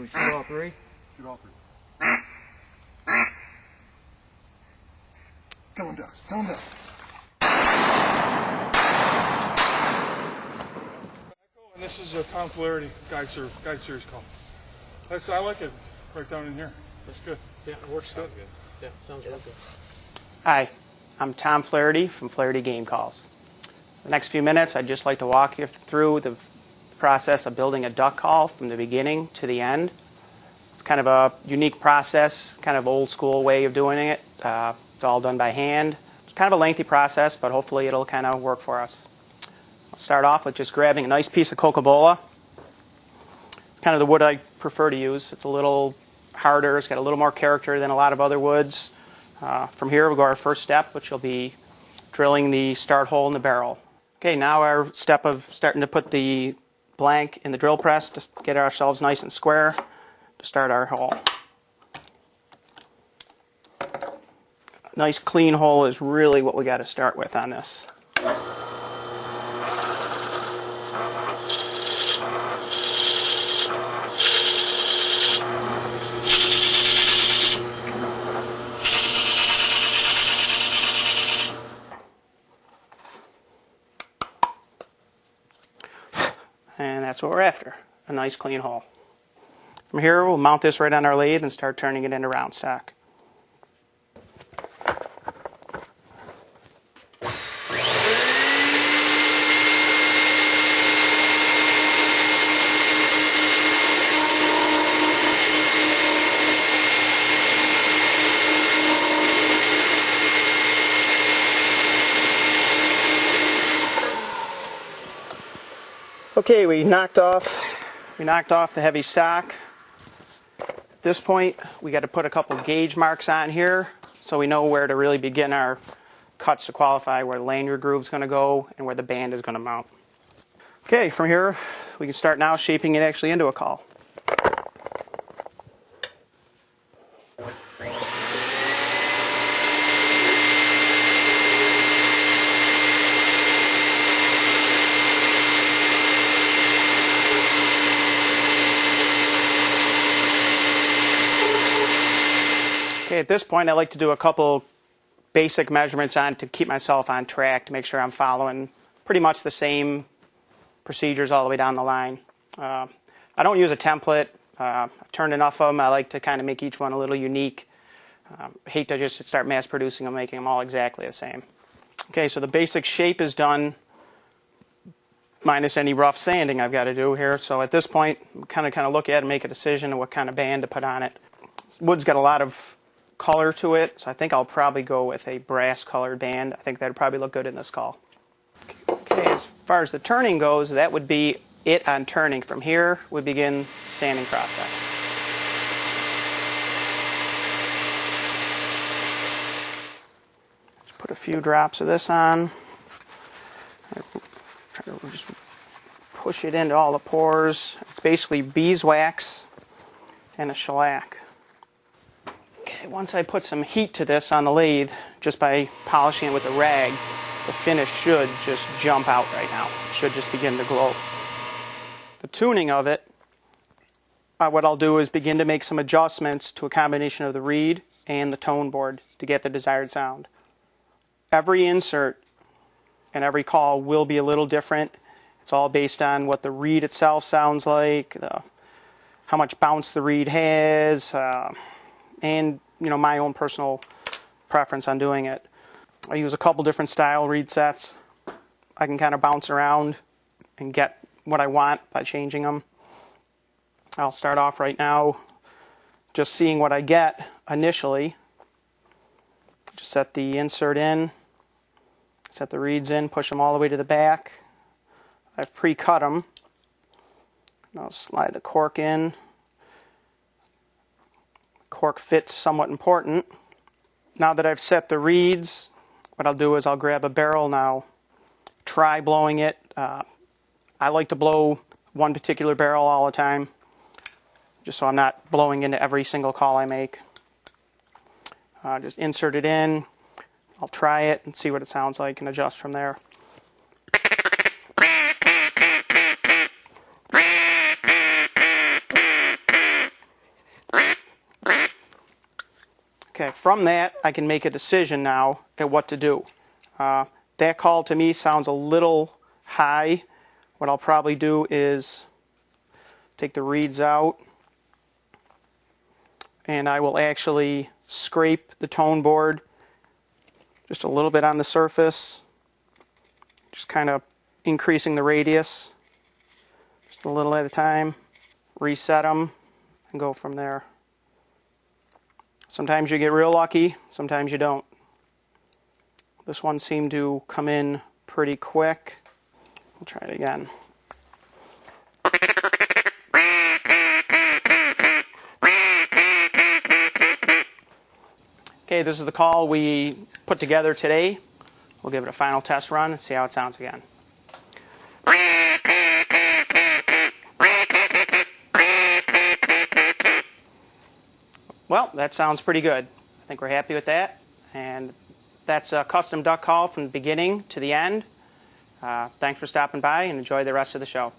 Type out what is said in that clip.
Can we shoot all three? Shoot all three. Come on, ducks. Come on, ducks. And this is a Tom Flaherty guide series call. I like it right down in here. That's good. Yeah, it works good. Yeah, sounds real good. Hi, I'm Tom Flaherty from Flaherty Game Calls. The next few minutes, I'd just like to walk you through the process of building a duck call from the beginning to the end. It's kind of a unique process, kind of old school way of doing it. It's all done by hand. It's kind of a lengthy process, but hopefully it'll kind of work for us. I'll start off with just grabbing a nice piece of coca-cola. Kind of the wood I prefer to use. It's a little harder. It's got a little more character than a lot of other woods. From here, we'll go our first step, which will be drilling the start hole in the barrel. Okay, now our step of starting to put the blank in the drill press to get ourselves nice and square to start our hole. Nice clean hole is really what we got to start with on this. And that's what we're after, a nice clean hole. From here, we'll mount this right on our lathe and start turning it into round stock. Okay, we knocked off the heavy stock. At this point, we got to put a couple gauge marks on here so we know where to really begin our cuts to qualify where the lanyard groove is going to go and where the band is going to mount. Okay, from here, we can start now shaping it actually into a call. Okay, at this point, I like to do a couple basic measurements on to keep myself on track to make sure I'm following pretty much the same procedures all the way down the line. I don't use a template. I've turned enough of them. I like to kind of make each one a little unique. Hate to just start mass producing them, making them all exactly the same. Okay, so the basic shape is done minus any rough sanding I've got to do here. So at this point, kind of look at it and make a decision on what kind of band to put on it. Wood's got a lot of color to it, so I think I'll probably go with a brass colored band. I think that would probably look good in this call. Okay, as far as the turning goes, that would be it on turning. From here, we begin the sanding process. Just put a few drops of this on. Try to just push it into all the pores. It's basically beeswax and a shellac. Okay, once I put some heat to this on the lathe, just by polishing it with a rag, the finish should just jump out right now. It should just begin to glow. The tuning of it, what I'll do is begin to make some adjustments to a combination of the reed and the tone board to get the desired sound. Every insert and every call will be a little different. It's all based on what the reed itself sounds like, how much bounce the reed has, and my own personal preference on doing it. I use a couple different style reed sets. I can kind of bounce around and get what I want by changing them. I'll start off right now just seeing what I get initially. Just set the insert in, set the reeds in, push them all the way to the back. I've pre-cut them. I'll slide the cork in. Cork fit's somewhat important. Now that I've set the reeds, what I'll do is I'll grab a barrel now, try blowing it. I like to blow one particular barrel all the time, just so I'm not blowing into every single call I make. Just insert it in. I'll try it and see what it sounds like and adjust from there. Okay, from that, I can make a decision now at what to do. That call to me sounds a little high. What I'll probably do is take the reeds out, and I will actually scrape the tone board just a little bit on the surface, just kind of increasing the radius just a little at a time, reset them, and go from there. Sometimes you get real lucky, sometimes you don't. This one seemed to come in pretty quick. We'll try it again. Okay, this is the call we put together today. We'll give it a final test run and see how it sounds again. Well, that sounds pretty good. I think we're happy with that. And that's a custom duck call from the beginning to the end. Thanks for stopping by and enjoy the rest of the show.